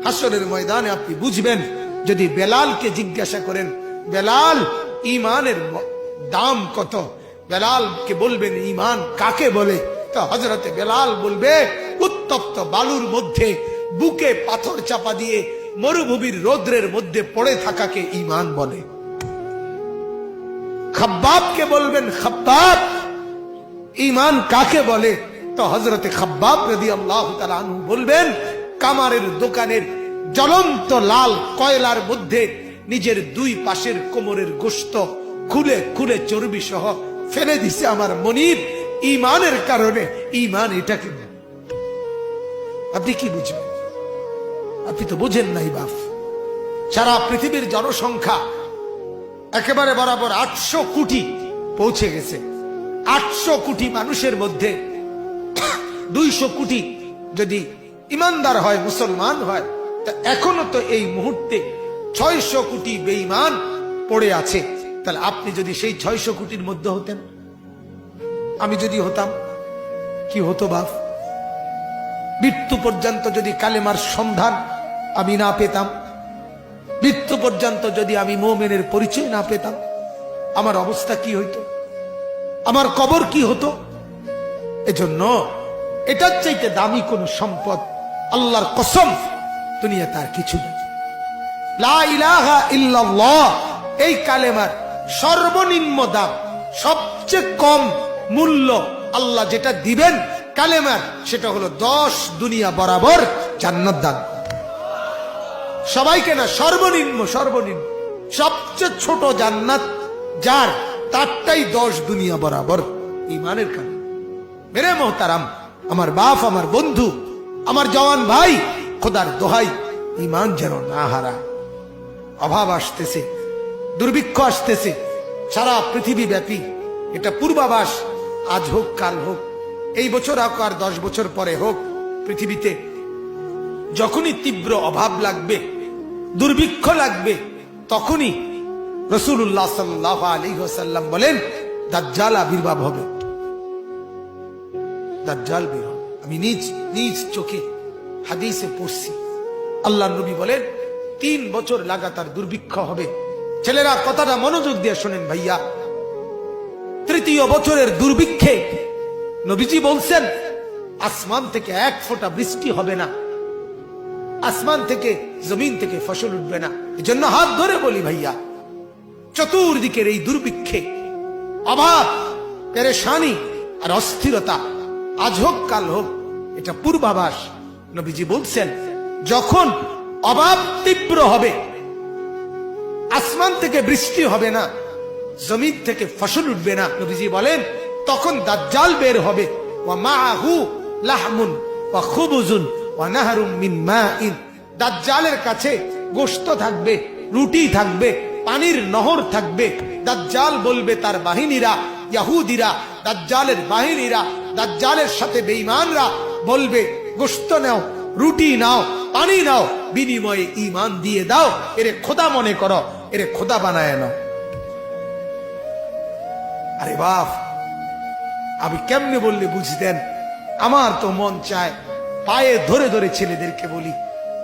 হাসরের ময়দানে আপনি বুঝবেন। যদি বেলালকে জিজ্ঞাসা করেন, বেলাল ঈমানের দাম কত, বেলালকে বলবেন ঈমান কাকে বলে, তো হযরতে বেলাল বলবে উত্তপ্ত বালুর মধ্যে বুকে পাথর চাপা দিয়ে মরুভূমির রৌদ্রের মধ্যে পড়ে থাকাকে ঈমান বলে। খাব্বাবকে বলবেন, খাব্বাব ঈমান কাকে বলে, তো হযরতে খাব্বাব রাদিয়াল্লাহু তাআলা আনহু বলবেন কামারের দোকানের জ্বলন্ত লাল কয়লার মধ্যে নিজের দুই পাশের কোমরের গোশত খুলে খুলে চর্বি সহ ফেলে দিছে আমার মনিব ঈমানের কারণে। ঈমান এটাকে আপনি কি বুঝবেন? আপনি তো বুঝেন নাই বাপ। সারা পৃথিবীর জনসংখ্যা একেবারে বরাবর 800 কোটি পৌঁছে গেছে। 800 কোটি মানুষের মধ্যে 200 কোটি যদি ইমানদার হয়, মুসলমান হয়, তা এখনো তো এই মুহূর্তে 600 কোটি বেঈমান পড়ে আছে। তাহলে আপনি যদি সেই 600 কোটির মধ্যে হতেন, আমি যদি হতাম, কি হতো বাপ? মৃত্যু পর্যন্ত যদি কালেমার সন্ধান আমি না পেতাম, মৃত্যু পর্যন্ত যদি আমি মুমিনের পরিচয় না পেতাম, আমার অবস্থা কি হইতো? আমার কবর কি হতো? এজন্য এটার চাইতে দামি কোন সম্পদ আল্লাহর কসম দুনিয়াতে আর কিছু নেই। লা ইলাহা ইল্লাল্লাহ এই কালেমার সর্বনিম্ন দাম, সবচেয়ে কম মূল্য আল্লাহ যেটা দিবেন কালেমার, সেটা হলো 10 দুনিয়া বরাবর জান্নাত দান। সবাইকে না, সর্বনিম্ন সর্বনিম্ন সবচেয়ে ছোট জান্নাত যার, তারটাই 10 দুনিয়া বরাবর ঈমানের কারণে। মেরে মোহতারাম, আমার বাপ, আমার বন্ধু, আমার জওয়ান ভাই, খোদার দোহাই ঈমান যেন না হারায়। অভাব আসতেছে, দুর্ভিক্ষ আসতেছে সারা পৃথিবী ব্যাপী, এটা পূর্বাভাস। আজ হোক কাল হোক, এই বছর হোক আর 10 বছর পরে হোক, পৃথিবীতে যখনই তীব্র অভাব লাগবে, দুর্ভিক্ষ লাগবে, তখনই রাসূলুল্লাহ সাল্লাল্লাহু আলাইহি ওয়াসাল্লাম বলেন দাজ্জাল আবির্ভাব হবে। দাজ্জাল বের হবে। আমি নিজ চোখে হাদিসে পড়ছি। আল্লাহর নবী বলেন 3 বছর লাগাতার দুর্ভিক্ষ হবে। ছেলেরা কথাটা মনোযোগ দিয়ে শোনেন ভাইয়া। 3য় বছরের দুর্ভিক্ষে নবীজি বলছেন আসমান থেকে 1 ফোঁটা বৃষ্টি হবে না, আসমান থেকে জমিন থেকে ফসল উঠবে না। এজন্য হাত ধরে বলি ভাইয়া, চতুর্দিকের এই দুর্ভিক্ষে, অভাব, পেরেশানি আর অস্থিরতা, আজ হোক কাল হোক, এটা পূর্বাভাস। নবীজি বলছেন যখন অভাব তীব্র হবে, আসমান থেকে বৃষ্টি হবে না, জমিন থেকে ফসল উঠবে না, নবীজি বলেন তখন দাজ্জাল বের হবে। ওয়া মাআহু লাহমুন ওয়া খুবুজুন ওয়া নাহরুম মিন মাইন। দাজ্জালের কাছে গোশত থাকবে, রুটি থাকবে, পানির নহর থাকবে। দাজ্জাল বলবে তার বাহিনীরা, ইহুদিরা, দাজ্জালের বাহিনীরা, দাজ্জালের সাথে বেঈমানরা বলবে গোশত নাও, রুটি নাও, পানি নাও, বিনিময়ে ঈমান দিয়ে দাও, এরে খোদা মনে করো, এরে খোদা বানায় নাও। আরে বাপ, আমি কেমনে বললে বুঝতেন? আমার তো মন চায় পায়ে ধরে ধরে ছেলেদেরকে বলি,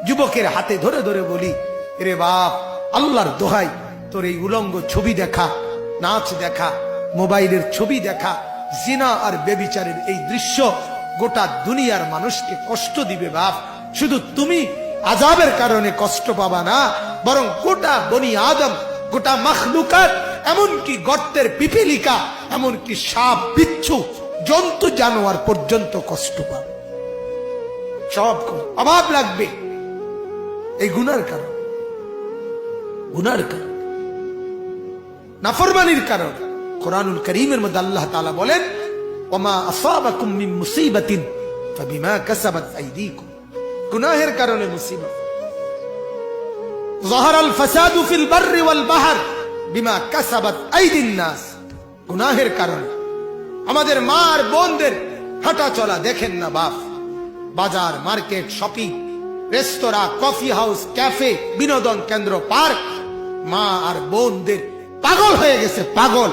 যুবকের হাতে ধরে ধরে বলি, রে বাপ, আল্লাহর দোহাই তোর এই উলঙ্গ ছবি দেখা, নাচ দেখা, মোবাইলের ছবি দেখা, জিনা আর বেবিচারের এই দৃশ্য গোটা দুনিয়ার মানুষকে কষ্ট দিবে বাপ। শুধু তুমি আযাবের কারণে কষ্ট পাবা না, বরং গোটা বনি আদম, গোটা মাখলুকাত, এমনকি গর্তের পিপিলিকা, এমনকি সাপ, বিচ্ছু, জন্তু জানোয়ার পর্যন্ত কষ্ট পাবে। সব অভাব লাগবে এই গুনার কারণ, গুনার কারণ, নাফরমানির কারণ। কোরআনুল কারীমের মধ্যে আল্লাহ তাআলা বলেন ওমা আসাবাকুম মিন মুসিবাতিন ফাবিমা কাসাবাত আইদিকুম। গুনাহের কারণে মুসিবত। যাহারাল ফাসাদু ফিল বাররি ওয়াল বাহর বিমা কাসাবাত আইদিন নাস। গুনাহের কারণে আমাদের মা আর বোনদের হাঁটা চলা দেখেন না বাপ, বাজার, মার্কেট, শপিং, রেস্তোরাঁ, কফি হাউস, ক্যাফে, বিনোদন কেন্দ্র, পার্ক, মা আর বোনদের পাগল হয়ে গেছে, পাগল,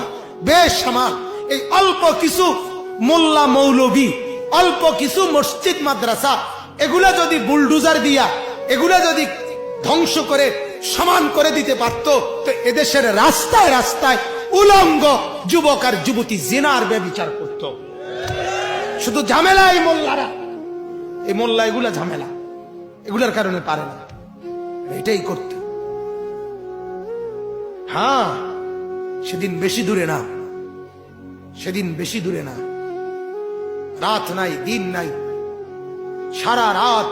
বেসামাল। এই অল্প কিছু মোল্লা মৌলবী, অল্প কিছু মসজিদ মাদ্রাসা, এগুলা যদি বুলডোজার দিয়া এগুলা যদি ধ্বংস করে সমান করে দিতে পারত, তো এদেশের রাস্তায় রাস্তায় উলঙ্গ যুবক আর যুবতী জিনার ব্যভিচার করত। শুধু ঝামেলা এই মোল্লারা, এই মোল্লা এগুলা ঝামেলা, এগুলার কারণে পারে না, এটাই করতে। হ্যাঁ, সেদিন বেশি দূরে না, সেদিন বেশি দূরে না, রাত নাই দিন নাই, সারা রাত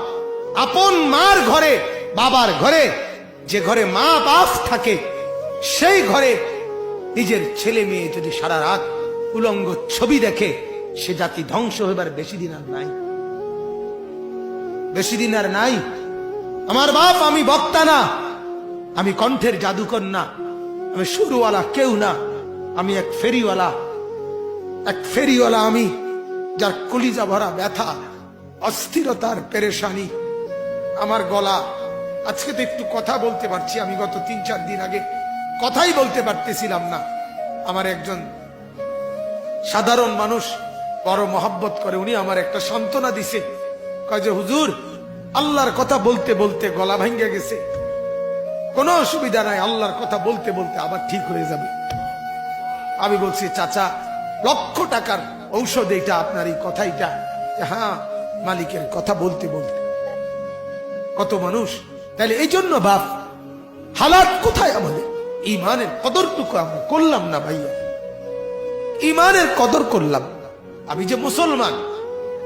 আপন মার ঘরে, বাবার ঘরে, যে ঘরে মা বাপ থাকে, সেই ঘরে নিজের ছেলে মেয়ে যদি সারা রাত উলঙ্গ ছবি দেখে, সে জাতি ধ্বংস হইবার বেশি দিন আর নাই, বেশি দিন আর নাই। আমার বাপ, আমি বক্তা না, আমি কণ্ঠের জাদুকর না, আমি সুরওয়ালা কেউ না, আমি এক ফেরিওয়ালা, এক ফেরিওয়ালা আমি, যার কলিজা ভরা ব্যথা, অস্থিরতার পেরেশানি। আমার গলা আজকে তো একটু কথা বলতে পারছি, আমি গত 3-4 দিন আগে কথাই বলতে পারতেছিলাম না। আমার একজন সাধারণ মানুষ বড় মহব্বত করে, উনি আমার একটা সান্ত্বনা দিছে, কয় যে হুজুর, আল্লাহর কথা বলতে বলতে গলা ভেঙে গেছে, কোনো অসুবিধা নাই, আল্লাহর কথা বলতে বলতে আবার ঠিক হয়ে যাবে। আমি বলছি, চাচা, লক্ষ টাকার ঔষধ এটা, আপনার এই কথাইটা। হ্যাঁ, মালিকের কথা বলতে বলতে কত মানুষ। তাহলে এই জন্য বাপ, হালাত কোথায় আমাদের? ইমানের কদরটুকু আমরা করলাম না ভাইয়া, ইমানের কদর করলাম। আমি যে মুসলমান,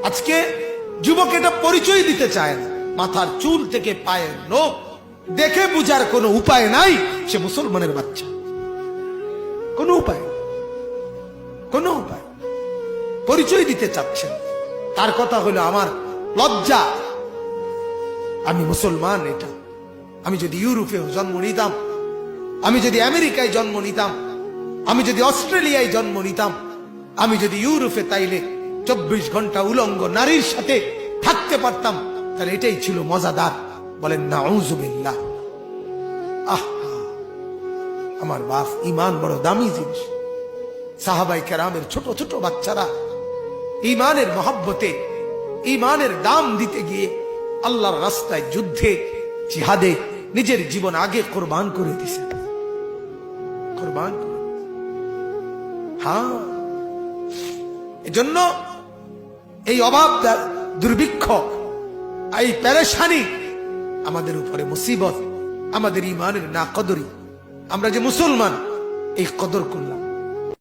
আজকে যুবক এটা পরিচয় দিতে চায় না, মাথার চুল থেকে পায়ের নখ দেখে বুঝার কোনো উপায় নাই, সে মুসলমানের বাচ্চা। কোনো উপায়, কোনো উপায় পরিচয় দিতে চাচ্ছেন। তার কথা হলো, আমার লজ্জা, আমি মুসলমান। এটা আমি যদি ইউরোপে জন্ম নিতাম, আমি যদি আমেরিকায় জন্ম নিতাম, আমি যদি অস্ট্রেলিয়ায় জন্ম নিতাম, আমি যদি ইউরোপে তাইলে 24 ঘন্টা উলঙ্গ নারীর সাথে থাকতে পারতাম, তাহলে এটাই ছিল মজাদার। বলেন নাউজুবিল্লাহ। আমার বাপ, ইমান বড় দামি জিনিস। সাহাবাই কেরামের ছোট ছোট বাচ্চারা ইমানের মহব্বতে, ইমানের দাম দিতে গিয়ে আল্লাহর রাস্তায়, যুদ্ধে, জিহাদে নিজের জীবন আগে কোরবান করে দিছে, কোরবান। হ্যাঁ, এজন্য এই অভাব, দুর্ভিক্ষ, এই পেরেশানি আমাদের উপরে মুসিবত, আমাদের ইমানের না কদরি। আমরা যে মুসলমান, এই কদর করলাম।